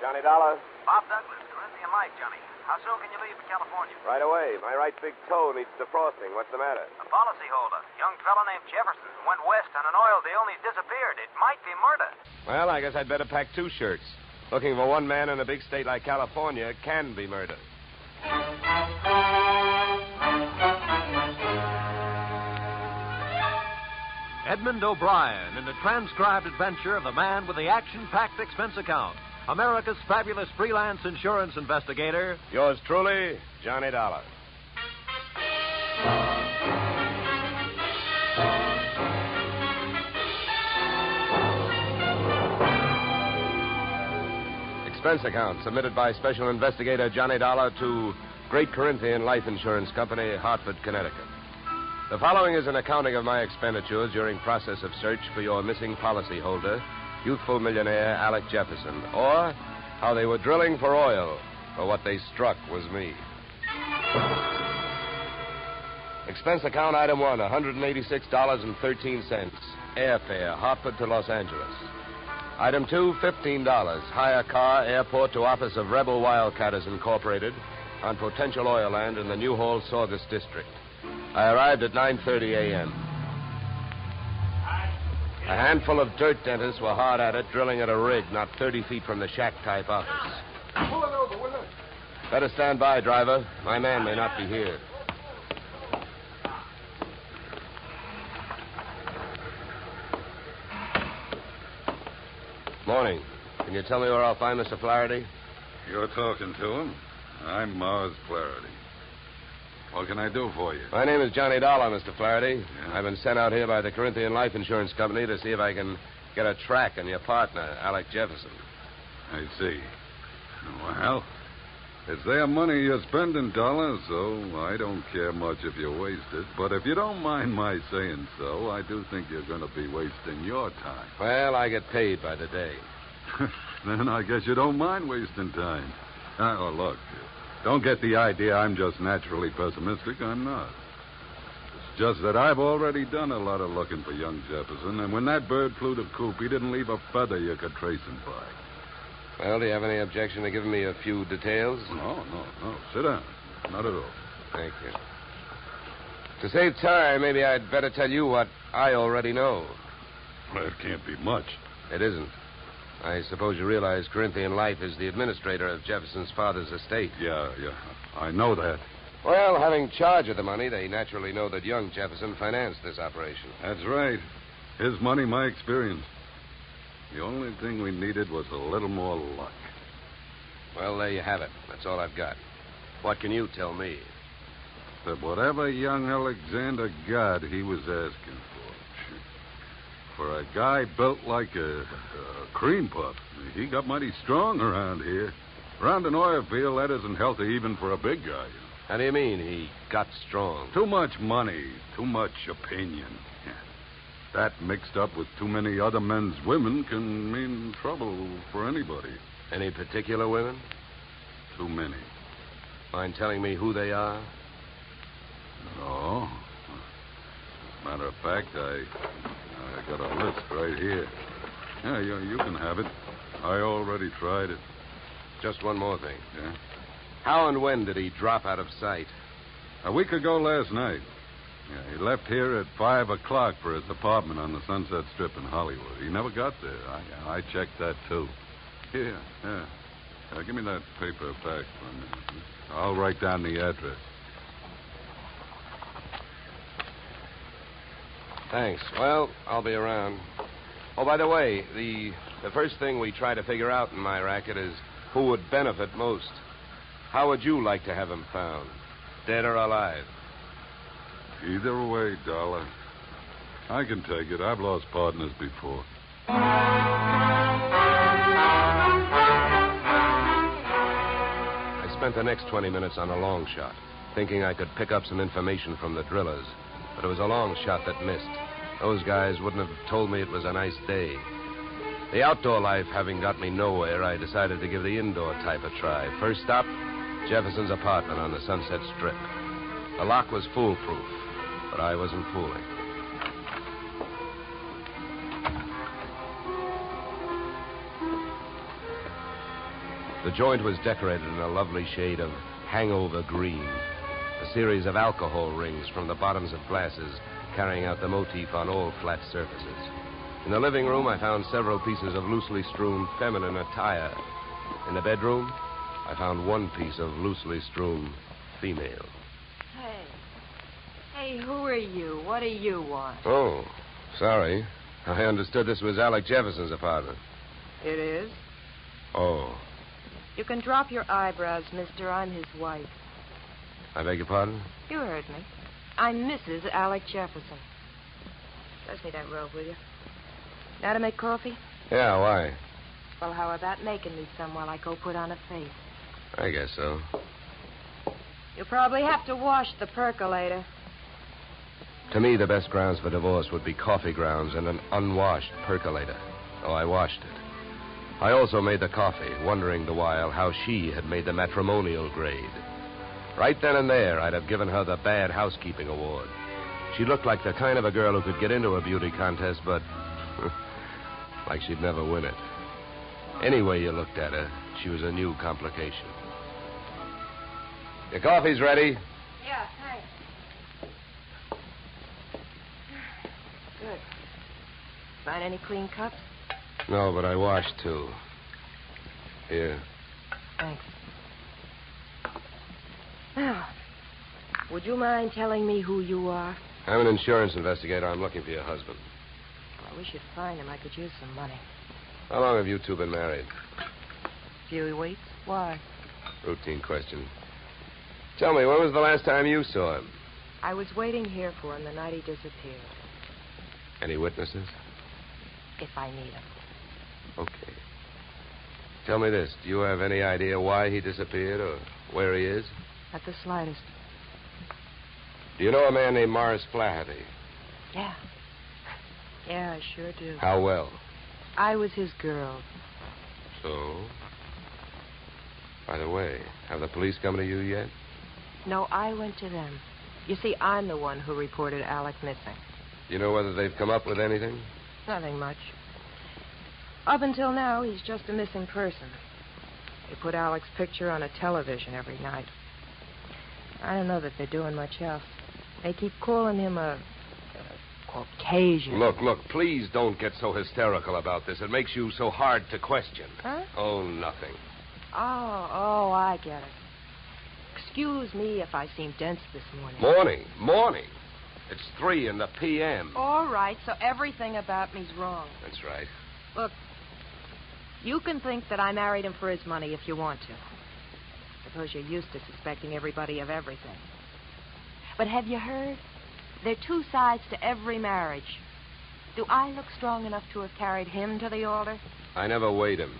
Johnny Dollar? Bob Douglas, Corinthian Life, Johnny. How soon can you leave for California? Right away. My right big toe needs defrosting. What's the matter? A policyholder, young fellow named Jefferson, went west on an oil deal and he's disappeared. It might be murder. Well, I guess I'd better pack 2 shirts. Looking for one man in a big state like California can be murder. Edmund O'Brien in the transcribed adventure of the man with the action-packed expense account. America's fabulous freelance insurance investigator. Yours truly, Johnny Dollar. Expense account submitted by Special Investigator Johnny Dollar to Great Corinthian Life Insurance Company, Hartford, Connecticut. The following is an accounting of my expenditures during process of search for your missing policyholder, Youthful Millionaire Alec Jefferson, or how they were drilling for oil, for what they struck was me. Expense account item 1, $186.13. Airfare, Hartford to Los Angeles. Item 2, $15. Hire car, airport to office of Rebel Wildcatters Incorporated on potential oil land in the New Hall, Saugus District. I arrived at 9:30 a.m. A handful of dirt dentists were hard at it, drilling at a rig not 30 feet from the shack-type office. Pull it over, will you? Better stand by, driver. My man may not be here. Morning. Can you tell me where I'll find Mr. Flaherty? You're talking to him. I'm Mars Flaherty. What can I do for you? My name is Johnny Dollar, Mr. Flaherty. Yeah? I've been sent out here by the Corinthian Life Insurance Company to see if I can get a track on your partner, Alec Jefferson. I see. Well, it's their money you're spending, Dollar, so I don't care much if you waste it. But if you don't mind my saying so, I do think you're going to be wasting your time. Well, I get paid by the day. Then I guess you don't mind wasting time. Oh, look, don't get the idea I'm just naturally pessimistic. I'm not. It's just that I've already done a lot of looking for young Jefferson, and when that bird flew the coop, he didn't leave a feather you could trace him by. Well, do you have any objection to giving me a few details? No. Sit down. Not at all. Thank you. To save time, maybe I'd better tell you what I already know. Well, it can't be much. It isn't. I suppose you realize Corinthian Life is the administrator of Jefferson's father's estate. Yeah. I know that. Well, having charge of the money, they naturally know that young Jefferson financed this operation. That's right. His money, my experience. The only thing we needed was a little more luck. Well, there you have it. That's all I've got. What can you tell me? That whatever young Alexander got, he was asking for. For a guy built like a cream puff, he got mighty strong around here. Around an oil field, that isn't healthy even for a big guy. How do you mean he got strong? Too much money, too much opinion. That mixed up with too many other men's women can mean trouble for anybody. Any particular women? Too many. Mind telling me who they are? No. Matter of fact, I got a list right here. Yeah, you can have it. I already tried it. Just one more thing. Yeah? How and when did he drop out of sight? A week ago last night. Yeah, he left here at 5 o'clock for his apartment on the Sunset Strip in Hollywood. He never got there. I checked that, too. Here, yeah. Give me that paper back for a minute. I'll write down the address. Thanks. Well, I'll be around. Oh, by the way, the first thing we try to figure out in my racket is who would benefit most. How would you like to have him found? Dead or alive? Either way, Dollar. I can take it. I've lost partners before. I spent the next 20 minutes on a long shot, thinking I could pick up some information from the drillers. But it was a long shot that missed. Those guys wouldn't have told me it was a nice day. The outdoor life having got me nowhere, I decided to give the indoor type a try. First stop, Jefferson's apartment on the Sunset Strip. The lock was foolproof, but I wasn't fooling. The joint was decorated in a lovely shade of hangover green, a series of alcohol rings from the bottoms of glasses carrying out the motif on all flat surfaces. In the living room, I found several pieces of loosely strewn feminine attire. In the bedroom, I found one piece of loosely strewn female. Hey, who are you? What do you want? Oh, sorry. I understood this was Alec Jefferson's apartment. It is? Oh. You can drop your eyebrows, mister. I'm his wife. I beg your pardon? You heard me. I'm Mrs. Alec Jefferson. Pass me that robe, will you? Now to make coffee? Yeah, why? Well, how about making me some while I go put on a face? I guess so. You'll probably have to wash the percolator. To me, the best grounds for divorce would be coffee grounds and an unwashed percolator. So I washed it. I also made the coffee, wondering the while how she had made the matrimonial grade. Right then and there, I'd have given her the Bad Housekeeping Award. She looked like the kind of a girl who could get into a beauty contest, but like she'd never win it. Any way you looked at her, she was a new complication. Your coffee's ready. Yeah, thanks. Good. Find any clean cups? No, but I washed two. Here. Thanks. Now, would you mind telling me who you are? I'm an insurance investigator. I'm looking for your husband. Well, I wish you'd find him. I could use some money. How long have you two been married? Few weeks. Why? Routine question. Tell me, when was the last time you saw him? I was waiting here for him the night he disappeared. Any witnesses? If I need him. Okay. Tell me this. Do you have any idea why he disappeared or where he is? Not the slightest. Do you know a man named Morris Flaherty? Yeah. Yeah, I sure do. How well? I was his girl. So? By the way, have the police come to you yet? No, I went to them. You see, I'm the one who reported Alec missing. Do you know whether they've come up with anything? Nothing much. Up until now, he's just a missing person. They put Alec's picture on a television every night. I don't know that they're doing much else. They keep calling him a Caucasian. Look, please don't get so hysterical about this. It makes you so hard to question. Huh? Oh, nothing. Oh, I get it. Excuse me if I seem dense this morning. Morning. It's 3 in the p.m. All right, so everything about me's wrong. That's right. Look, you can think that I married him for his money if you want to. Suppose you're used to suspecting everybody of everything. But have you heard? There are two sides to every marriage. Do I look strong enough to have carried him to the altar? I never weighed him.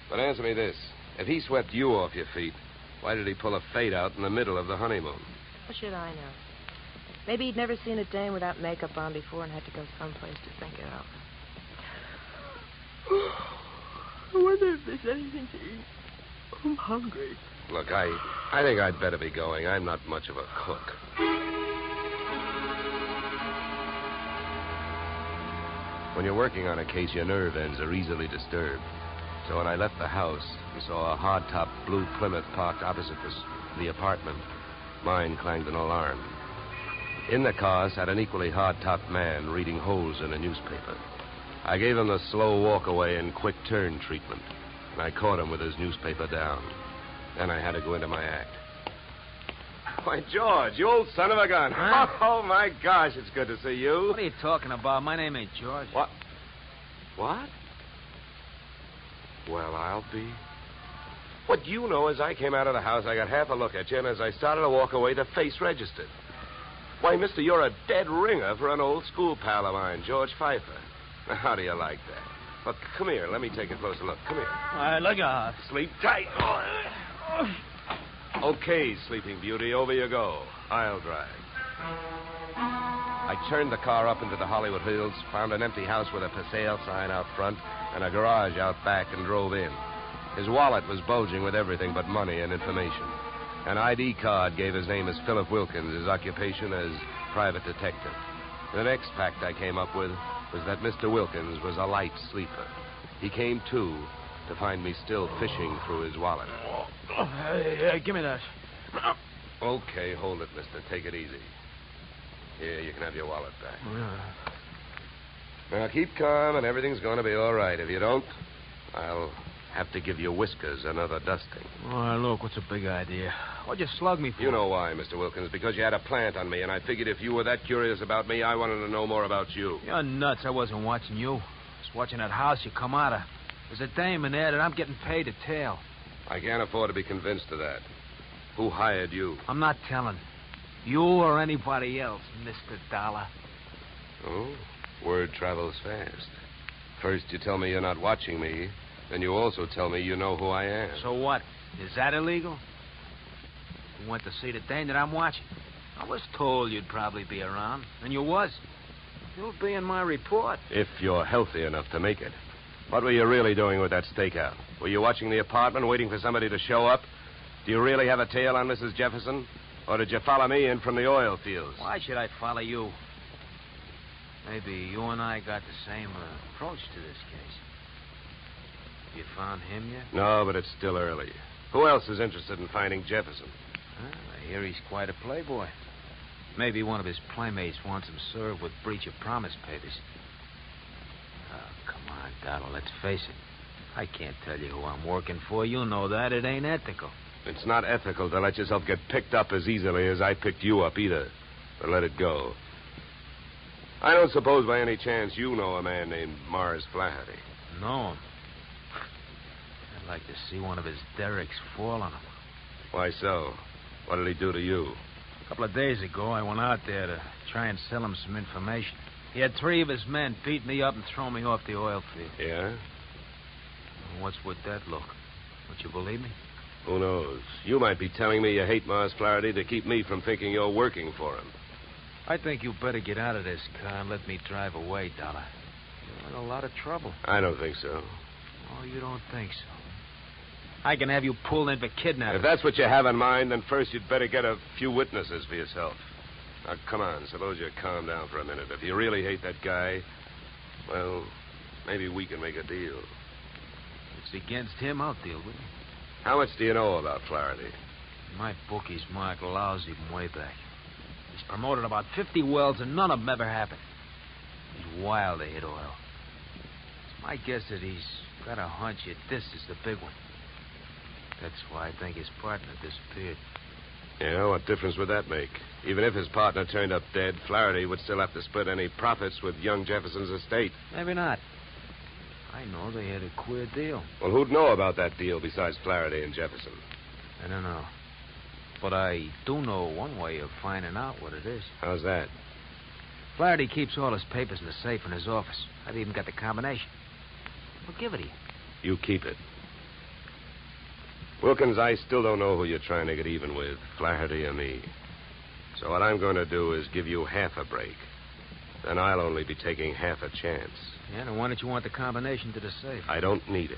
But answer me this. If he swept you off your feet, why did he pull a fade out in the middle of the honeymoon? What should I know? Maybe he'd never seen a dame without makeup on before and had to go someplace to think it out. I wonder if there's anything to eat. I'm hungry. Look, I think I'd better be going. I'm not much of a cook. When you're working on a case, your nerve ends are easily disturbed. So when I left the house and saw a hard-top blue Plymouth parked opposite the apartment, mine clanged an alarm. In the car sat an equally hard-topped man reading holes in a newspaper. I gave him the slow walk-away and quick turn treatment, and I caught him with his newspaper down. Then I had to go into my act. Why, George, you old son of a gun. Huh? Oh, my gosh, it's good to see you. What are you talking about? My name ain't George. What? Well, I'll be. What you know is I came out of the house, I got half a look at you, and as I started to walk away, the face registered. Why, mister, you're a dead ringer for an old school pal of mine, George Pfeiffer. Now, how do you like that? Look, come here. Let me take a closer look. Come here. All right, look out. Sleep tight. Okay, Sleeping Beauty, over you go. I'll drive. I turned the car up into the Hollywood Hills, found an empty house with a for sale sign out front and a garage out back, and drove in. His wallet was bulging with everything but money and information. An ID card gave his name as Philip Wilkins, his occupation as private detective. The next fact I came up with was that Mr. Wilkins was a light sleeper. He came to to find me still fishing through his wallet. Hey, give me that. Okay, hold it, mister. Take it easy. Here, you can have your wallet back. Now, keep calm, and everything's going to be all right. If you don't, I'll have to give your whiskers another dusting. Oh, look, what's a big idea? What'd you slug me for? You know why, Mr. Wilkins. Because you had a plant on me, and I figured if you were that curious about me, I wanted to know more about you. You're nuts. I wasn't watching you. I was watching that house you come out of. There's a dame in there that I'm getting paid to tail. I can't afford to be convinced of that. Who hired you? I'm not telling. You or anybody else, Mr. Dollar. Oh, word travels fast. First you tell me you're not watching me, then you also tell me you know who I am. So what? Is that illegal? You went to see the dame that I'm watching. I was told you'd probably be around, and you was. You'll be in my report. If you're healthy enough to make it. What were you really doing with that stakeout? Were you watching the apartment, waiting for somebody to show up? Do you really have a tail on Mrs. Jefferson? Or did you follow me in from the oil fields? Why should I follow you? Maybe you and I got the same approach to this case. You found him yet? No, but it's still early. Who else is interested in finding Jefferson? Well, I hear he's quite a playboy. Maybe one of his playmates wants him served with breach of promise papers. Oh, come on, Donald, let's face it. I can't tell you who I'm working for. You know that. It ain't ethical. It's not ethical to let yourself get picked up as easily as I picked you up either. But let it go. I don't suppose by any chance you know a man named Mars Flaherty. Know him? I'd like to see one of his derricks fall on him. Why so? What did he do to you? A couple of days ago, I went out there to try and sell him some information. He had 3 of his men beat me up and throw me off the oil field. Yeah? What's with that look? Don't you believe me? Who knows? You might be telling me you hate Mars Flaherty to keep me from thinking you're working for him. I think you better get out of this car and let me drive away, Dollar. You're in a lot of trouble. I don't think so. Oh, you don't think so? I can have you pulled in for kidnapping. If that's what you have in mind, then first you'd better get a few witnesses for yourself. Now, come on. Suppose you calm down for a minute. If you really hate that guy, well, maybe we can make a deal. If it's against him, I'll deal with him. How much do you know about Flaherty? My bookie's marked lousy from way back. He's promoted about 50 wells, and none of them ever happened. He's wild to hit oil. It's my guess that he's got a hunch that this is the big one. That's why I think his partner disappeared. Yeah, what difference would that make? Even if his partner turned up dead, Flaherty would still have to split any profits with young Jefferson's estate. Maybe not. I know they had a queer deal. Well, who'd know about that deal besides Flaherty and Jefferson? I don't know. But I do know one way of finding out what it is. How's that? Flaherty keeps all his papers in the safe in his office. I've even got the combination. I'll give it to you. You keep it. Wilkins, I still don't know who you're trying to get even with, Flaherty or me. So what I'm going to do is give you half a break. Then I'll only be taking half a chance. Yeah, then why don't you want the combination to the safe? I don't need it.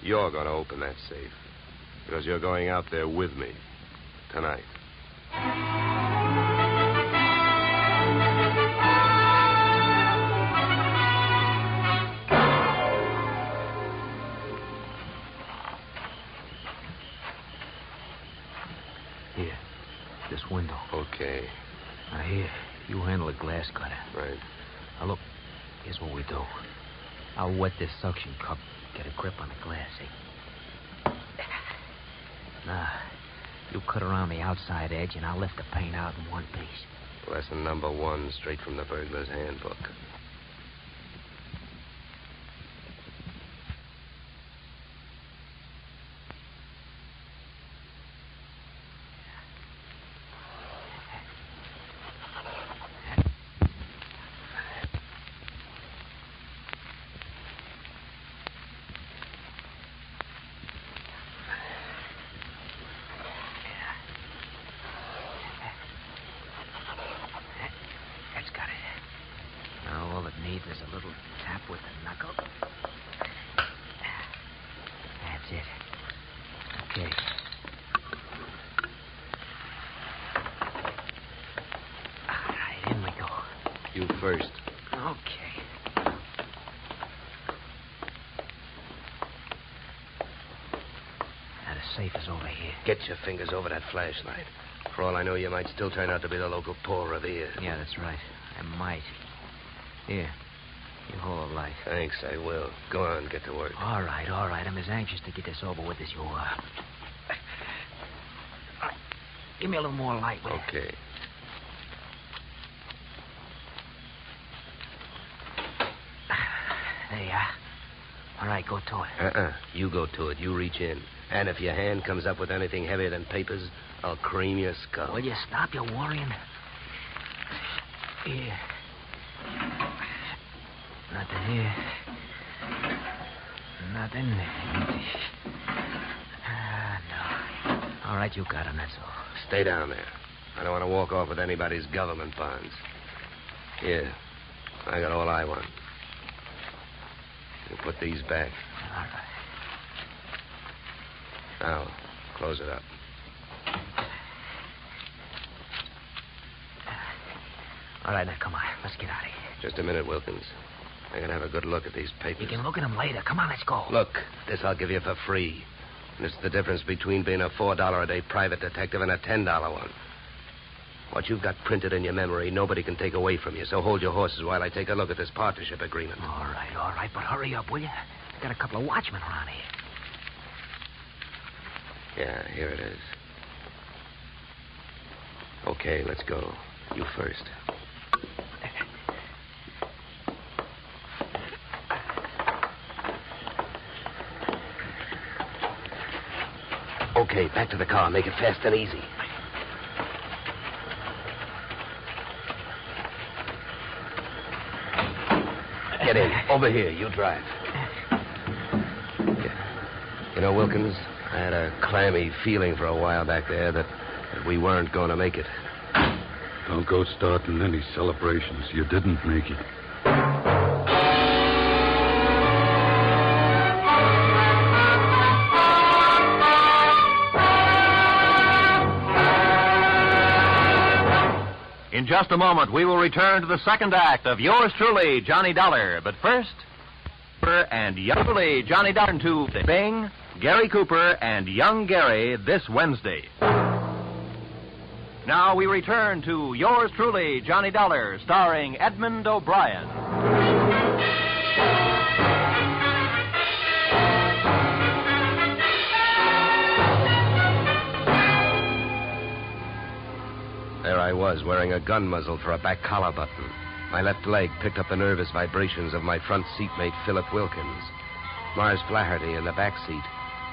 You're going to open that safe. Because you're going out there with me. Tonight. Here. This window. Okay. Now, here. You handle the glass cutter. Right. Now, look. Here's what we do. I'll wet this suction cup. Get a grip on the glass, see? Now, you cut around the outside edge, and I'll lift the paint out in one piece. Lesson number 1, straight from the burglar's handbook. There's a little tap with the knuckle. That's it. Okay. All right, in we go. You first. Okay. safe is over here. Get your fingers over that flashlight. For all I know, you might still turn out to be the local Paul Revere. Yeah, that's right. I might. Here. You hold the light. Thanks, I will. Go on, get to work. All right. I'm as anxious to get this over with as you are. Give me a little more light, will you? Okay. There you are. All right, go to it. You go to it. You reach in. And if your hand comes up with anything heavier than papers, I'll cream your skull. Will you stop your worrying? Here. Nothing here. Nothing. No. All right, you got him, that's all. Stay down there. I don't want to walk off with anybody's government bonds. Here. I got all I want. You put these back. All right. Now, close it up. All right, now, come on. Let's get out of here. Just a minute, Wilkins. I gotta have a good look at these papers. You can look at them later. Come on, let's go. Look, this I'll give you for free. And it's the difference between being a $4 a day private detective and a $10 one. What you've got printed in your memory, nobody can take away from you. So hold your horses while I take a look at this partnership agreement. All right. But hurry up, will you? I got a couple of watchmen around here. Yeah, here it is. Okay, let's go. You first. Okay, back to the car. Make it fast and easy. Get in. Over here. You drive. You know, Wilkins, I had a clammy feeling for a while back there that we weren't going to make it. Don't go starting any celebrations. You didn't make it. In just a moment, we will return to the second act of yours truly, Johnny Dollar. But first, and youngly Johnny Dollar to Bing, Gary Cooper, and Young Gary this Wednesday. Now we return to yours truly, Johnny Dollar, starring Edmund O'Brien. There I was, wearing a gun muzzle for a back collar button. My left leg picked up the nervous vibrations of my front seatmate, Philip Wilkins. Mars Flaherty in the back seat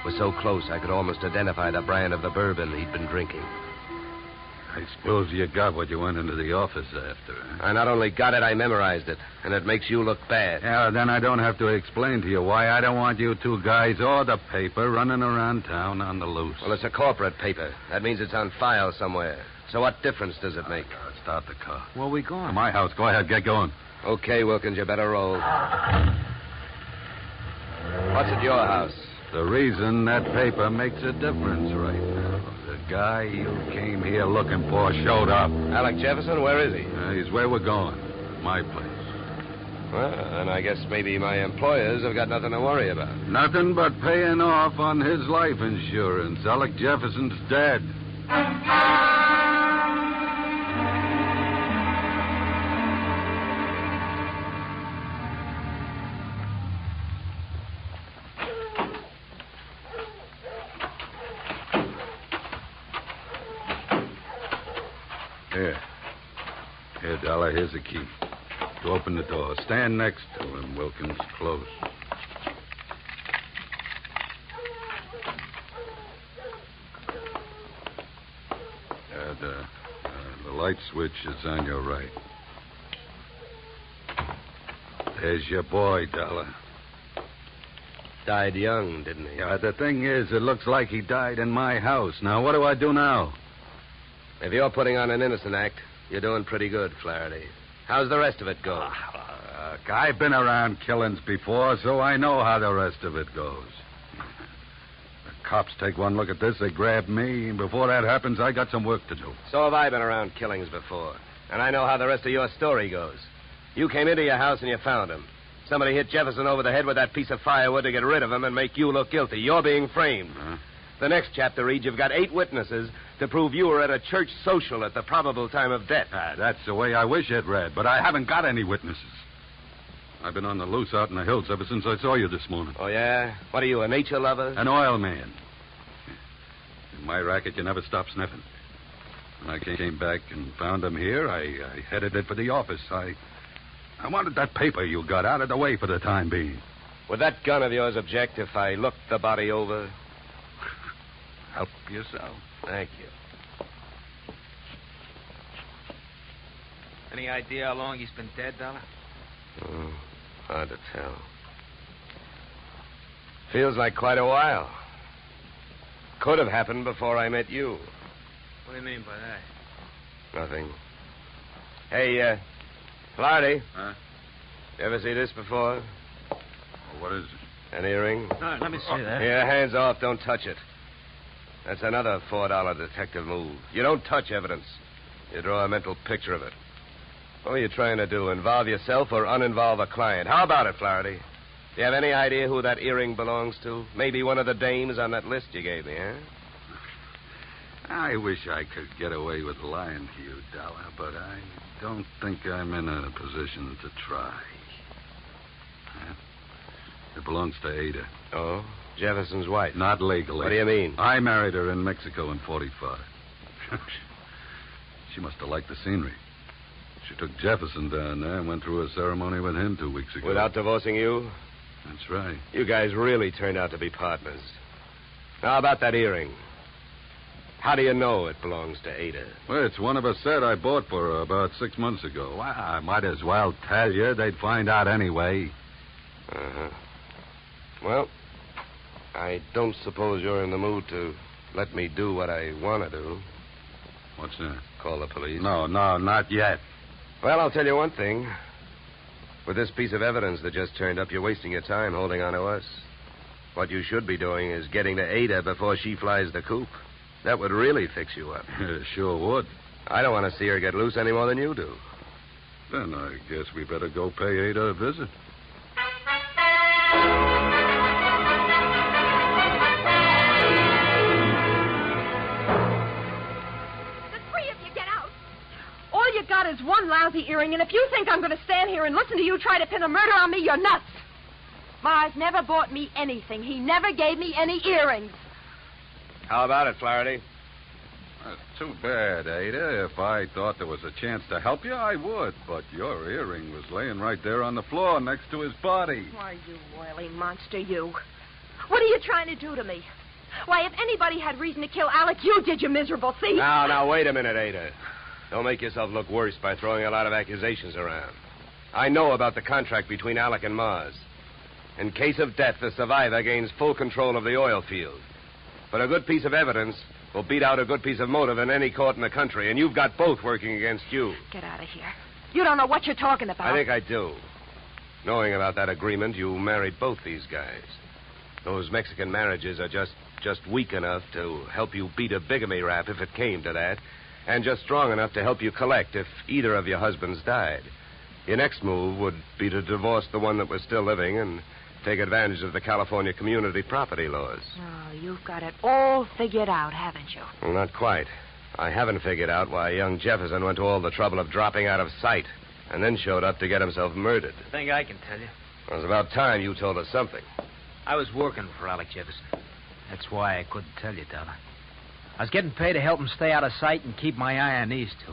was so close I could almost identify the brand of the bourbon he'd been drinking. I suppose you got what you went into the office after, huh? I not only got it, I memorized it, and it makes you look bad. Yeah, then I don't have to explain to you why I don't want you two guys or the paper running around town on the loose. Well, it's a corporate paper. That means it's on file somewhere. So what difference does it make? Start the car. Where we going? To my house. Go ahead, get going. Okay, Wilkins, you better roll. What's at your house? The reason that paper makes a difference right now. The guy you came here looking for showed up. Alec Jefferson, where is he? He's where we're going. My place. Well, then I guess maybe my employers have got nothing to worry about. Nothing but paying off on his life insurance. Alec Jefferson's dead. Here, Dollar, here's the key. To open the door. Stand next to him, Wilkins. Close. The light switch is on your right. There's your boy, Dollar. Died young, didn't he? Yeah, the thing is, it looks like he died in my house. Now, what do I do now? If you're putting on an innocent act, you're doing pretty good, Flaherty. How's the rest of it go? Look, I've been around killings before, so I know how the rest of it goes. The cops take one look at this, they grab me, and before that happens, I got some work to do. So have I been around killings before. And I know how the rest of your story goes. You came into your house and you found him. Somebody hit Jefferson over the head with that piece of firewood to get rid of him and make you look guilty. You're being framed. Huh? The next chapter reads you've got 8 witnesses to prove you were at a church social at the probable time of death. That's the way I wish it read, but I haven't got any witnesses. I've been on the loose out in the hills ever since I saw you this morning. Oh, yeah? What are you, a nature lover? An oil man. In my racket, you never stop sniffing. When I came back and found him here, I headed it for the office. I wanted that paper you got out of the way for the time being. Would that gun of yours object if I looked the body over? Help yourself. Thank you. Any idea how long he's been dead, Dollar? Oh, hard to tell. Feels like quite a while. Could have happened before I met you. What do you mean by that? Nothing. Hey, Flaherty. Huh? You ever see this before? Well, what is it? An earring? No, let me see that. Here, hands off. Don't touch it. That's another $4 detective move. You don't touch evidence. You draw a mental picture of it. What are you trying to do? Involve yourself or uninvolve a client? How about it, Flaherty? Do you have any idea who that earring belongs to? Maybe one of the dames on that list you gave me, huh? I wish I could get away with lying to you, Dollar, but I don't think I'm in a position to try. Huh? It belongs to Ada. Oh? Jefferson's wife? Not legally. What do you mean? I married her in Mexico in 45. She must have liked the scenery. She took Jefferson down there and went through a ceremony with him 2 weeks ago. Without divorcing you? That's right. You guys really turned out to be partners. Now, how about that earring? How do you know it belongs to Ada? Well, it's one of a set I bought for her about 6 months ago. Well, I might as well tell you. They'd find out anyway. Uh-huh. Well, I don't suppose you're in the mood to let me do what I want to do. What's that? Call the police. No, not yet. Well, I'll tell you one thing. With this piece of evidence that just turned up, you're wasting your time holding on to us. What you should be doing is getting to Ada before she flies the coop. That would really fix you up. Sure would. I don't want to see her get loose any more than you do. Then I guess we better go pay Ada a visit. You got is one lousy earring, and if you think I'm going to stand here and listen to you try to pin a murder on me, you're nuts. Mars never bought me anything. He never gave me any earrings. How about it, Flaherty? That's too bad, Ada. If I thought there was a chance to help you, I would. But your earring was laying right there on the floor next to his body. Why, you oily monster, you. What are you trying to do to me? Why, if anybody had reason to kill Alec, you did, you miserable thief. Now, wait a minute, Ada. Don't make yourself look worse by throwing a lot of accusations around. I know about the contract between Alec and Mars. In case of death, the survivor gains full control of the oil field. But a good piece of evidence will beat out a good piece of motive in any court in the country, and you've got both working against you. Get out of here. You don't know what you're talking about. I think I do. Knowing about that agreement, you married both these guys. Those Mexican marriages are just weak enough to help you beat a bigamy rap if it came to that. And just strong enough to help you collect if either of your husbands died. Your next move would be to divorce the one that was still living and take advantage of the California community property laws. Oh, you've got it all figured out, haven't you? Well, not quite. I haven't figured out why young Jefferson went to all the trouble of dropping out of sight and then showed up to get himself murdered. I think I can tell you. It was about time you told us something. I was working for Alec Jefferson. That's why I couldn't tell you, Dollar. I was getting paid to help him stay out of sight and keep my eye on these two.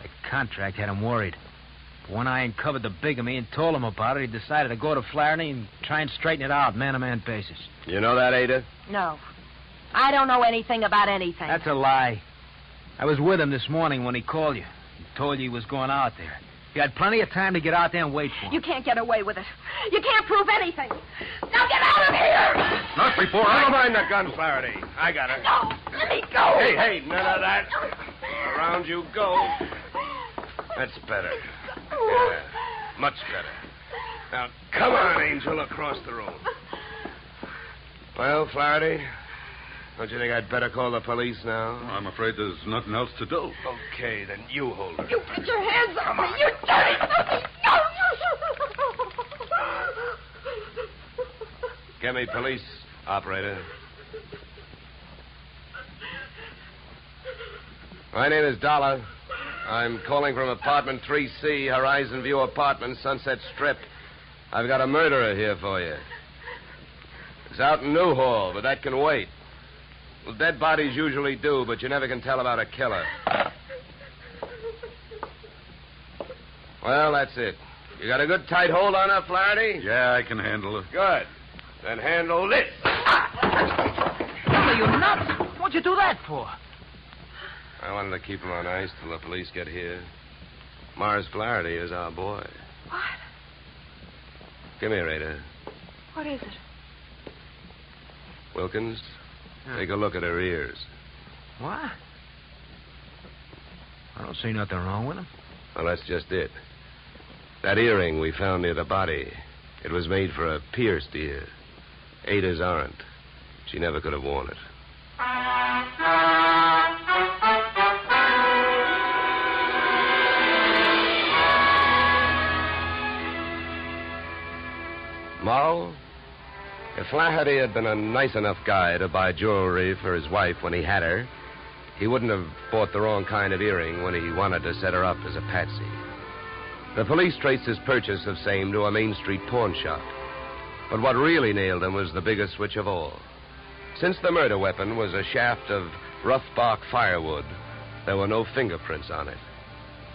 The contract had him worried. But when I uncovered the bigamy and told him about it, he decided to go to Flaherty and try and straighten it out, man-to-man basis. You know that, Ada? No. I don't know anything about anything. That's a lie. I was with him this morning when he called you. He told you he was going out there. You had plenty of time to get out there and wait for him. You can't get away with it. You can't prove anything. Now get out of here! Not before Never mind the gun, Flaherty. I got her. No, let me go. Hey, none of that. Around you go. That's better. Yeah, much better. Now, come on, Angel, across the room. Well, Flaherty, don't you think I'd better call the police now? I'm afraid there's nothing else to do. Okay, then you hold her. You get your hands off me, you dirty puppy! No! Get me police, operator. My name is Dollar. I'm calling from apartment 3C, Horizon View Apartments, Sunset Strip. I've got a murderer here for you. It's out in Newhall, but that can wait. Well, dead bodies usually do, but you never can tell about a killer. Well, that's it. You got a good tight hold on her, Flaherty? Yeah, I can handle it. Good. Then handle this. Are you nuts? What'd you do that for? I wanted to keep him on ice till the police get here. Mars Flaherty is our boy. What? Come here, Ada. What is it? Wilkins, take a look at her ears. What? I don't see nothing wrong with them. Well, that's just it. That earring we found near the body, it was made for a pierced ear. Ada's aren't. She never could have worn it. Moral? If Flaherty had been a nice enough guy to buy jewelry for his wife when he had her, he wouldn't have bought the wrong kind of earring when he wanted to set her up as a patsy. The police traced his purchase of same to a Main Street pawn shop. But what really nailed him was the biggest switch of all. Since the murder weapon was a shaft of rough bark firewood, there were no fingerprints on it.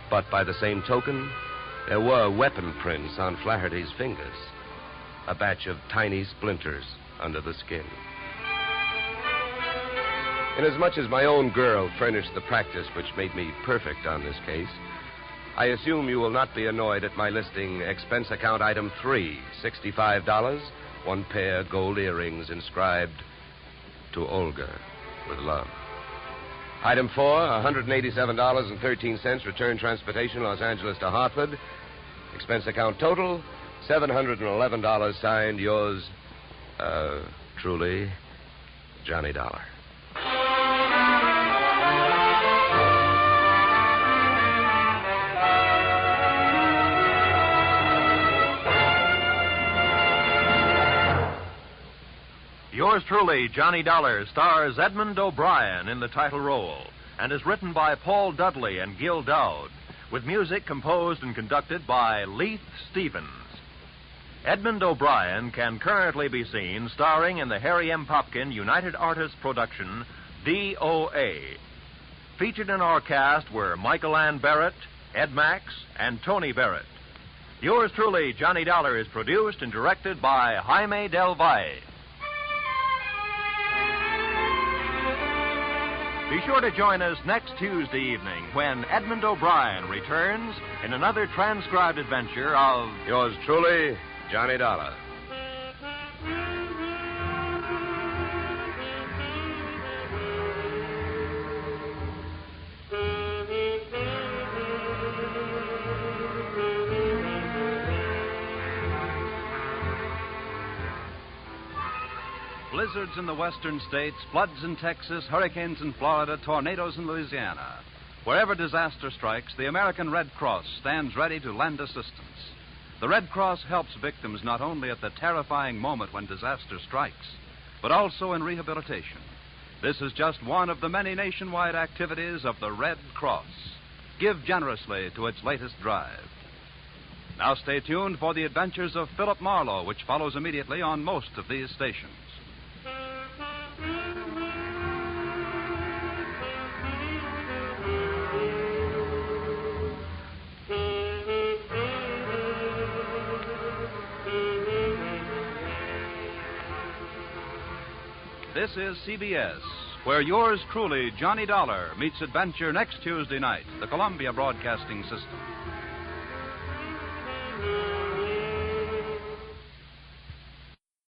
But by the same token, there were weapon prints on Flaherty's fingers. A batch of tiny splinters under the skin. Inasmuch as my own girl furnished the practice which made me perfect on this case, I assume you will not be annoyed at my listing expense account item 3, $65, one pair gold earrings inscribed to Olga with love. Item 4, $187.13 return transportation Los Angeles to Hartford. Expense account total, $711 signed yours, truly, Johnny Dollar. Yours truly, Johnny Dollar, stars Edmund O'Brien in the title role and is written by Paul Dudley and Gil Dowd, with music composed and conducted by Leith Stevens. Edmund O'Brien can currently be seen starring in the Harry M. Popkin United Artists production, DOA. Featured in our cast were Michael Ann Barrett, Ed Max, and Tony Barrett. Yours truly, Johnny Dollar, is produced and directed by Jaime Del Valle. Be sure to join us next Tuesday evening when Edmund O'Brien returns in another transcribed adventure of Yours truly, Johnny Dollar. Blizzards in the western states, floods in Texas, hurricanes in Florida, tornadoes in Louisiana. Wherever disaster strikes, the American Red Cross stands ready to lend assistance. The Red Cross helps victims not only at the terrifying moment when disaster strikes, but also in rehabilitation. This is just one of the many nationwide activities of the Red Cross. Give generously to its latest drive. Now stay tuned for the adventures of Philip Marlowe, which follows immediately on most of these stations. This is CBS, where yours truly, Johnny Dollar, meets adventure next Tuesday night, the Columbia Broadcasting System.